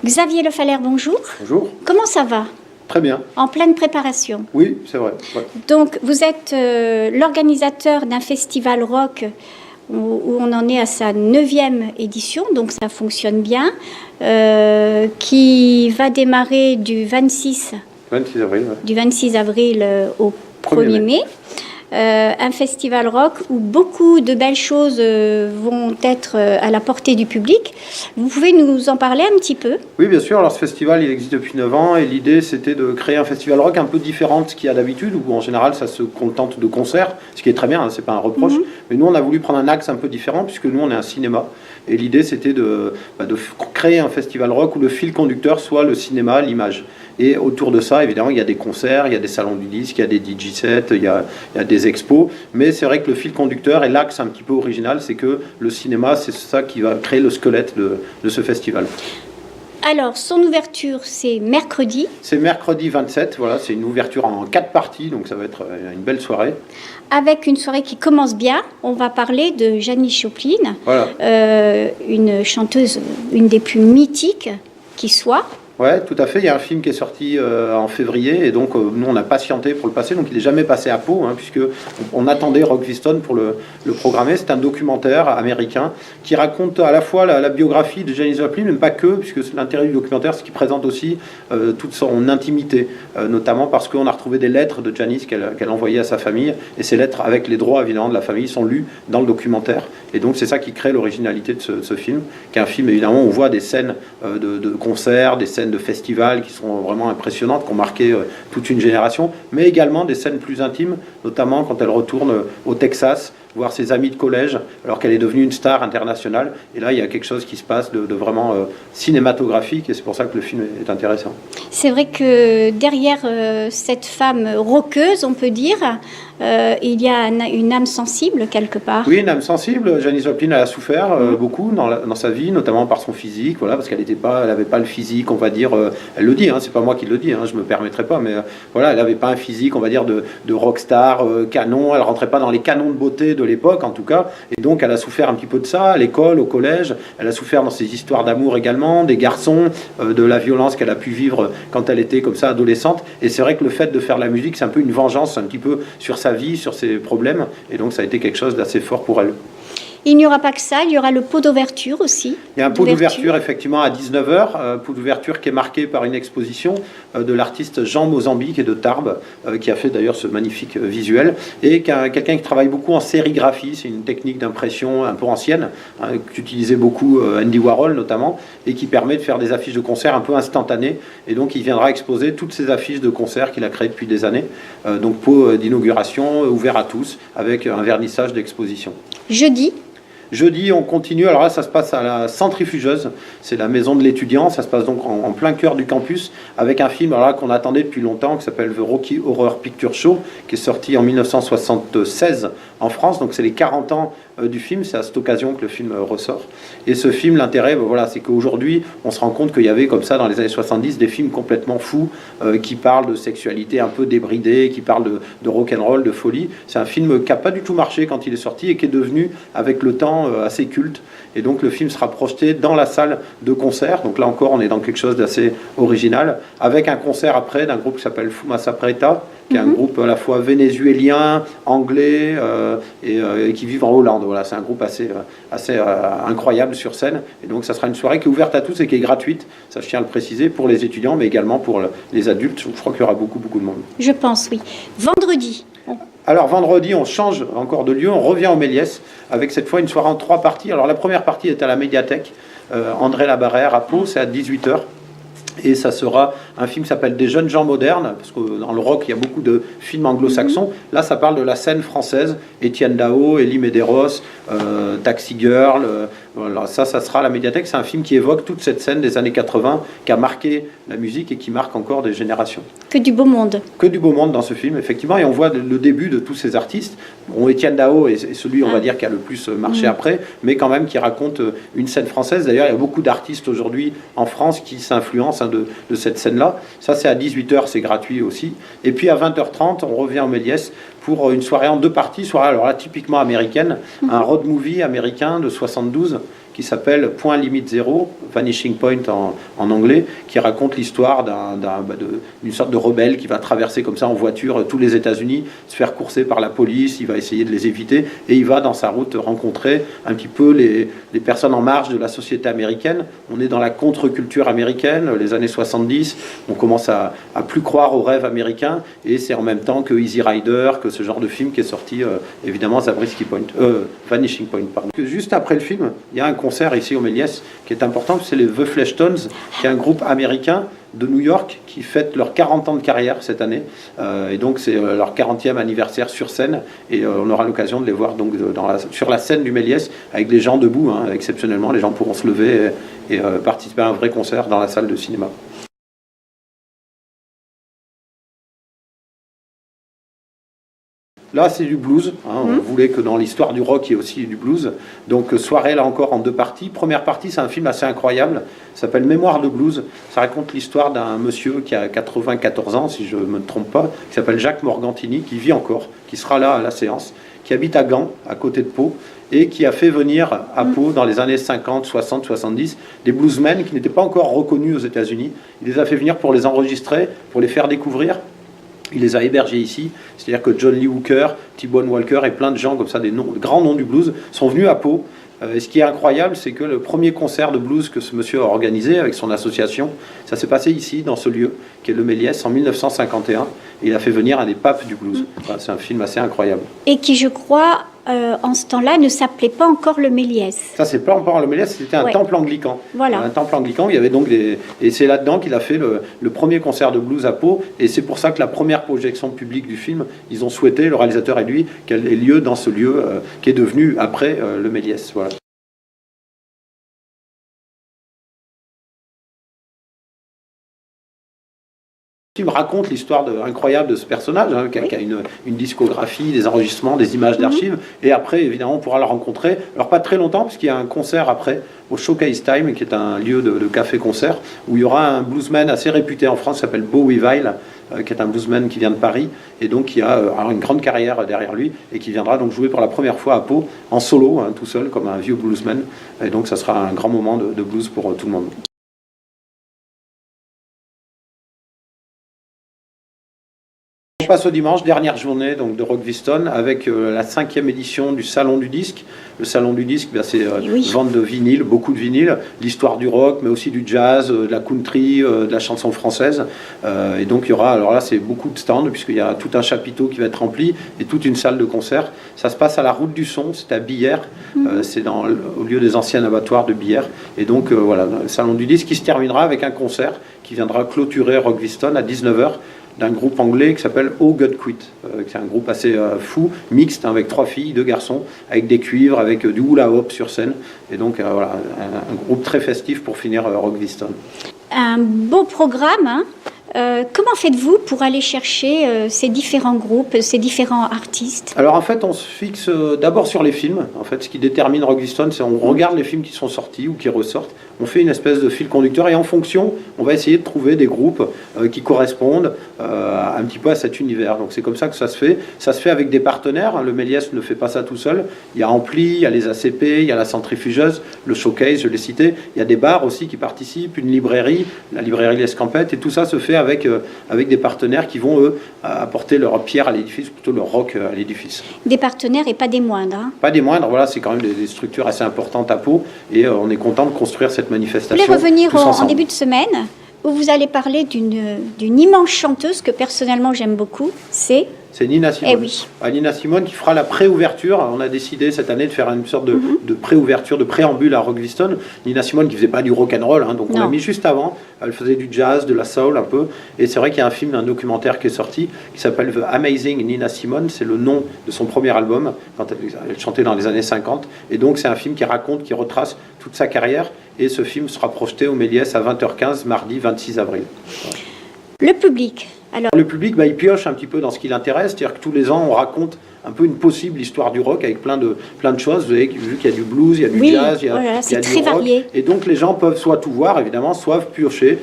Xavier Le Fallère, bonjour. Bonjour. Comment ça va? Très bien. En pleine préparation. Oui, c'est vrai. Ouais. Donc, vous êtes l'organisateur d'un festival rock où on en est à sa 9e édition, donc ça fonctionne bien, qui va démarrer du 26 avril. Ouais. Du 26 avril au 1er mai. Un festival rock où beaucoup de belles choses vont être à la portée du public. Vous pouvez nous en parler un petit peu? Oui, bien sûr. Alors, ce festival, il existe depuis 9 ans et l'idée, c'était de créer un festival rock un peu différent de ce qu'il y a d'habitude, où en général, ça se contente de concerts, ce qui est très bien, hein, c'est pas un reproche. Mais nous, on a voulu prendre un axe un peu différent, puisque nous, on est un cinéma. Et l'idée, c'était de créer un festival rock où le fil conducteur soit le cinéma, l'image. Et autour de ça, évidemment, il y a des concerts, il y a des salons du disque, il y a des DJ sets, il y a des expos. Mais c'est vrai que le fil conducteur et l'axe un petit peu original, c'est que le cinéma, c'est ça qui va créer le squelette de ce festival. Alors, son ouverture, c'est mercredi. C'est mercredi 27, voilà, c'est une ouverture en 4 parties, donc ça va être une belle soirée. Avec une soirée qui commence bien, on va parler de Janis Joplin, voilà. Une chanteuse, une des plus mythiques qui soit. Ouais, tout à fait. Il y a un film qui est sorti en février et donc nous on a patienté pour le passer. Donc il n'est jamais passé à Pau, hein, puisque on attendait Rock Viston pour le programmer. C'est un documentaire américain qui raconte à la fois la biographie de Janis Joplin, mais pas que, puisque l'intérêt du documentaire, c'est qu'il présente aussi toute son intimité, notamment parce qu'on a retrouvé des lettres de Janis qu'elle envoyait à sa famille, et ces lettres, avec les droits évidemment de la famille, sont lues dans le documentaire. Et donc c'est ça qui crée l'originalité de ce film, qui est un film évidemment où on voit des scènes de concerts, des scènes de festivals qui sont vraiment impressionnantes, qui ont marqué toute une génération, mais également des scènes plus intimes, notamment quand elle retourne au Texas, voir ses amis de collège, alors qu'elle est devenue une star internationale. Et là, il y a quelque chose qui se passe de vraiment cinématographique, et c'est pour ça que le film est intéressant. C'est vrai que derrière cette femme rockeuse, on peut dire, il y a une âme sensible quelque part. Oui, une âme sensible. Janis Joplin a souffert beaucoup dans sa vie, notamment par son physique, voilà, parce qu'elle n'avait pas le physique, on va dire, elle le dit, hein, c'est pas moi qui le dis, hein, je me permettrai pas, mais voilà, elle n'avait pas un physique, on va dire, de rockstar, canon, elle rentrait pas dans les canons de beauté de l'époque en tout cas, et donc elle a souffert un petit peu de ça à l'école, au collège, elle a souffert dans ses histoires d'amour également, des garçons, de la violence qu'elle a pu vivre quand elle était comme ça adolescente, et c'est vrai que le fait de faire la musique, c'est un peu une vengeance un petit peu sur sa vie, sur ses problèmes, et donc ça a été quelque chose d'assez fort pour elle. Il n'y aura pas que ça, il y aura le pot d'ouverture aussi. Il y a un pot d'ouverture effectivement à 19h, pot d'ouverture qui est marqué par une exposition de l'artiste Jean Mozambique et de Tarbes, qui a fait d'ailleurs ce magnifique visuel, et quelqu'un qui travaille beaucoup en sérigraphie, c'est une technique d'impression un peu ancienne, hein, qu'utilisait beaucoup Andy Warhol notamment, et qui permet de faire des affiches de concert un peu instantanées, et donc il viendra exposer toutes ces affiches de concert qu'il a créées depuis des années, donc pot d'inauguration ouvert à tous, avec un vernissage d'exposition. Jeudi, on continue. Alors là, ça se passe à la Centrifugeuse. C'est la maison de l'étudiant. Ça se passe donc en plein cœur du campus avec un film qu'on attendait depuis longtemps qui s'appelle The Rocky Horror Picture Show, qui est sorti en 1976 en France. Donc c'est les 40 ans du film. C'est à cette occasion que le film ressort. Et ce film, l'intérêt, voilà, c'est qu'aujourd'hui, on se rend compte qu'il y avait comme ça dans les années 70 des films complètement fous qui parlent de sexualité un peu débridée, qui parlent de rock'n'roll, de folie. C'est un film qui n'a pas du tout marché quand il est sorti et qui est devenu avec le temps assez culte, et donc le film sera projeté dans la salle de concert. Donc là encore, on est dans quelque chose d'assez original, avec un concert après d'un groupe qui s'appelle Fumaça Preta, qui est un groupe à la fois vénézuélien, anglais et qui vivent en Hollande. Voilà, c'est un groupe assez incroyable sur scène, et donc ça sera une soirée qui est ouverte à tous et qui est gratuite, ça je tiens à le préciser, pour les étudiants, mais également pour les adultes. Je crois qu'il y aura beaucoup de monde. Je pense, oui. Vendredi. Alors vendredi, on change encore de lieu, on revient au Méliès, avec cette fois une soirée en 3 parties. Alors la première partie est à la médiathèque André Labarrère à Pau, c'est à 18h. Et ça sera un film qui s'appelle Des jeunes gens modernes, parce que dans le rock, il y a beaucoup de films anglo-saxons. Là, ça parle de la scène française, Étienne Dao, Elie Medeiros, Taxi Girl. Voilà, ça sera à la médiathèque. C'est un film qui évoque toute cette scène des années 80, qui a marqué la musique et qui marque encore des générations. Que du beau monde. Que du beau monde dans ce film, effectivement. Et on voit le début de tous ces artistes. Bon, Étienne Dao est celui, on va dire, qui a le plus marché après, mais quand même qui raconte une scène française. D'ailleurs, il y a beaucoup d'artistes aujourd'hui en France qui s'influencent de cette scène-là. Ça, c'est à 18h, c'est gratuit aussi. Et puis à 20h30, on revient au Méliès pour une soirée en 2 parties, soirée alors là typiquement américaine, un road movie américain de 72 qui s'appelle Point limite zéro, Vanishing Point en anglais, qui raconte l'histoire d'une sorte de rebelle qui va traverser comme ça en voiture tous les États-Unis, se faire courser par la police, il va essayer de les éviter, et il va dans sa route rencontrer un petit peu les personnes en marge de la société américaine. On est dans la contre-culture américaine, les années 70, on commence à plus croire aux rêves américains, et c'est en même temps que Easy Rider, que ce genre de film qui est sorti, évidemment, Vanishing Point. Pardon. Juste après le film, il y a un concert ici au Méliès qui est important, c'est les The Fleshtones, qui est un groupe américain de New York qui fête leurs 40 ans de carrière cette année. Et donc c'est leur 40e anniversaire sur scène. Et on aura l'occasion de les voir donc, sur la scène du Méliès avec des gens debout. Exceptionnellement, les gens pourront se lever et participer à un vrai concert dans la salle de cinéma. Là, c'est du blues. On voulait que dans l'histoire du rock, il y ait aussi du blues. Donc, soirée, là encore, en 2 parties. Première partie, c'est un film assez incroyable. Ça s'appelle Mémoire de blues. Ça raconte l'histoire d'un monsieur qui a 94 ans, si je ne me trompe pas, qui s'appelle Jacques Morgantini, qui vit encore, qui sera là à la séance, qui habite à Gand, à côté de Pau, et qui a fait venir à Pau, dans les années 50, 60, 70, des bluesmen qui n'étaient pas encore reconnus aux États-Unis. Il les a fait venir pour les enregistrer, pour les faire découvrir. Il les a hébergés ici, c'est-à-dire que John Lee Hooker, T-Bone Walker et plein de gens comme ça, de grands noms du blues, sont venus à Pau. Et ce qui est incroyable, c'est que le premier concert de blues que ce monsieur a organisé avec son association, ça s'est passé ici, dans ce lieu, qui est le Méliès, en 1951. Et il a fait venir un des papes du blues. Enfin, c'est un film assez incroyable. Et qui, je crois, en ce temps-là, ne s'appelait pas encore le Méliès. Ça, c'est pas encore le Méliès, c'était un temple anglican. Voilà. Un temple anglican, il y avait donc et c'est là-dedans qu'il a fait le premier concert de blues à Pau. Et c'est pour ça que la première projection publique du film, ils ont souhaité, le réalisateur et lui, qu'elle ait lieu dans ce lieu qui est devenu après le Méliès. Voilà. Le film raconte l'histoire incroyable de ce personnage, qui a une discographie, des enregistrements, des images d'archives. Et après, évidemment, on pourra le rencontrer. Alors, pas très longtemps, parce qu'il y a un concert après, au Showcase Time, qui est un lieu de café-concert, où il y aura un bluesman assez réputé en France, qui s'appelle Beau Weavile, qui est un bluesman qui vient de Paris, et donc qui a une grande carrière derrière lui, et qui viendra donc jouer pour la première fois à Pau, en solo, tout seul, comme un vieux bluesman. Et donc, ça sera un grand moment de blues pour tout le monde. On passe au dimanche, dernière journée donc, de Rockviston, avec la 5e édition du Salon du Disque. Le Salon du Disque, c'est vente de vinyle, beaucoup de vinyle, l'histoire du rock, mais aussi du jazz, de la country, de la chanson française. Et donc il y aura, alors là c'est beaucoup de stands, puisqu'il y a tout un chapiteau qui va être rempli, et toute une salle de concert. Ça se passe à la Route du Son, c'est à Billers, c'est au lieu des anciens abattoirs de Billers. Et donc voilà, le Salon du Disque qui se terminera avec un concert qui viendra clôturer Rockviston à 19h. D'un groupe anglais qui s'appelle Oh God Quit. C'est un groupe assez fou, mixte, avec 3 filles, 2 garçons, avec des cuivres, avec du hula hop sur scène. Et donc voilà, un groupe très festif pour finir Rockviston. Un beau programme. Comment faites-vous pour aller chercher ces différents groupes, ces différents artistes? Alors en fait, on se fixe d'abord sur les films. En fait, ce qui détermine Rockviston, c'est on regarde les films qui sont sortis ou qui ressortent. On fait une espèce de fil conducteur et en fonction, on va essayer de trouver des groupes qui correspondent un petit peu à cet univers. Donc c'est comme ça que ça se fait. Ça se fait avec des partenaires. Le Méliès ne fait pas ça tout seul. Il y a Ampli, il y a les ACP, il y a la Centrifugeuse, le Showcase, je l'ai cité. Il y a des bars aussi qui participent, une librairie, la librairie L'Escampette, et tout ça se fait avec des partenaires qui vont, eux, apporter leur pierre à l'édifice, plutôt leur rock à l'édifice. Des partenaires et pas des moindres. Pas des moindres, voilà, c'est quand même des structures assez importantes à Pau, et on est content de construire cette manifestation. Je voulais revenir en début de semaine, où vous allez parler d'une immense chanteuse que personnellement j'aime beaucoup, c'est Nina Simone. Eh oui. Nina Simone qui fera la préouverture. On a décidé cette année de faire une sorte de préouverture, de préambule à Rockviston. Nina Simone qui faisait pas du rock'n'roll, donc on l'a mis juste avant. Elle faisait du jazz, de la soul un peu. Et c'est vrai qu'il y a un film, un documentaire qui est sorti, qui s'appelle The Amazing Nina Simone. C'est le nom de son premier album, quand elle chantait dans les années 50. Et donc c'est un film qui raconte, qui retrace toute sa carrière. Et ce film sera projeté au Méliès à 20h15, mardi 26 avril. Le public. Alors... Le public, il pioche un petit peu dans ce qui l'intéresse, c'est-à-dire que tous les ans, on raconte un peu une possible histoire du rock avec plein de choses. Vous avez vu qu'il y a du blues, il y a du Oui, jazz, il y a, voilà, il y a c'est du très rock. varié. Et donc les gens peuvent soit tout voir, évidemment, soit piocher.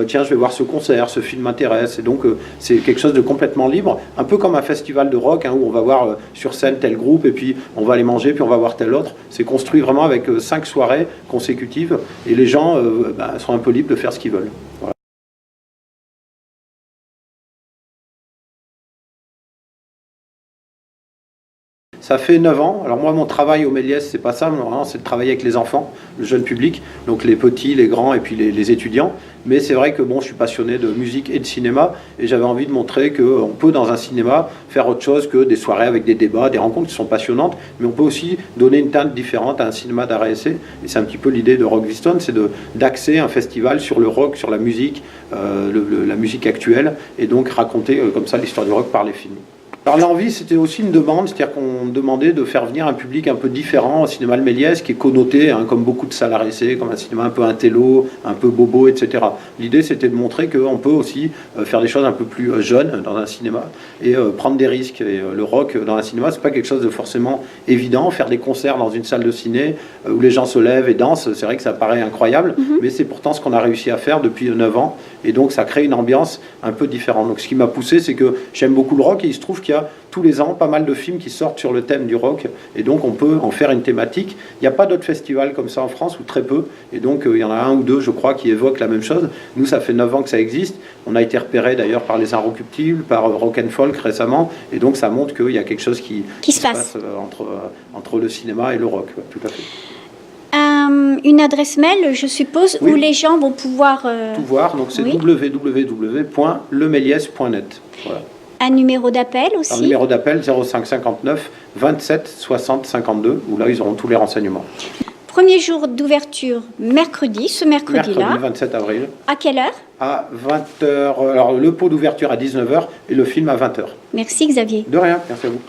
Tiens, je vais voir ce concert, ce film m'intéresse. Et donc c'est quelque chose de complètement libre, un peu comme un festival de rock où on va voir sur scène tel groupe et puis on va aller manger puis on va voir tel autre. C'est construit vraiment avec 5 soirées consécutives et les gens sont un peu libres de faire ce qu'ils veulent. Voilà. Ça fait 9 ans. Alors moi, mon travail au Méliès, c'est pas ça. Vraiment, c'est de travailler avec les enfants, le jeune public, donc les petits, les grands et puis les étudiants. Mais c'est vrai que bon, je suis passionné de musique et de cinéma et j'avais envie de montrer qu'on peut dans un cinéma faire autre chose que des soirées avec des débats, des rencontres qui sont passionnantes, mais on peut aussi donner une teinte différente à un cinéma d'art et essai. Et c'est un petit peu l'idée de Rockviston, c'est d'axer un festival sur le rock, sur la musique, la musique actuelle, et donc raconter comme ça l'histoire du rock par les films. Alors l'envie, c'était aussi une demande, c'est-à-dire qu'on demandait de faire venir un public un peu différent au cinéma Le Méliès, qui est connoté, comme beaucoup de salles à essai, comme un cinéma un peu intello, un peu bobo, etc. L'idée, c'était de montrer qu'on peut aussi faire des choses un peu plus jeunes dans un cinéma et prendre des risques. Et le rock dans un cinéma, c'est pas quelque chose de forcément évident. Faire des concerts dans une salle de ciné où les gens se lèvent et dansent, c'est vrai que ça paraît incroyable, mais c'est pourtant ce qu'on a réussi à faire depuis 9 ans. Et donc ça crée une ambiance un peu différente. Donc ce qui m'a poussé, c'est que j'aime beaucoup le rock et il se trouve qu'il y a tous les ans pas mal de films qui sortent sur le thème du rock et donc on peut en faire une thématique. Il n'y a pas d'autres festivals comme ça en France, ou très peu, et donc il y en a un ou deux, je crois, qui évoquent la même chose. Nous, ça fait 9 ans que ça existe. On a été repéré d'ailleurs par les Inrecuptibles, par Rock and Folk récemment, et donc ça montre qu'il y a quelque chose qui se passe entre le cinéma et le rock. Ouais, tout à fait. Une adresse mail, je suppose, où les gens vont pouvoir... Tout voir, donc c'est www.lemelies.net. Voilà. Un numéro d'appel aussi. Un numéro d'appel 05 59 27 60 52, où là ils auront tous les renseignements. Premier jour d'ouverture, mercredi, ce mercredi-là. Mercredi 27 avril. À quelle heure? À 20h. Alors le pot d'ouverture à 19h et le film à 20h. Merci Xavier. De rien, merci à vous.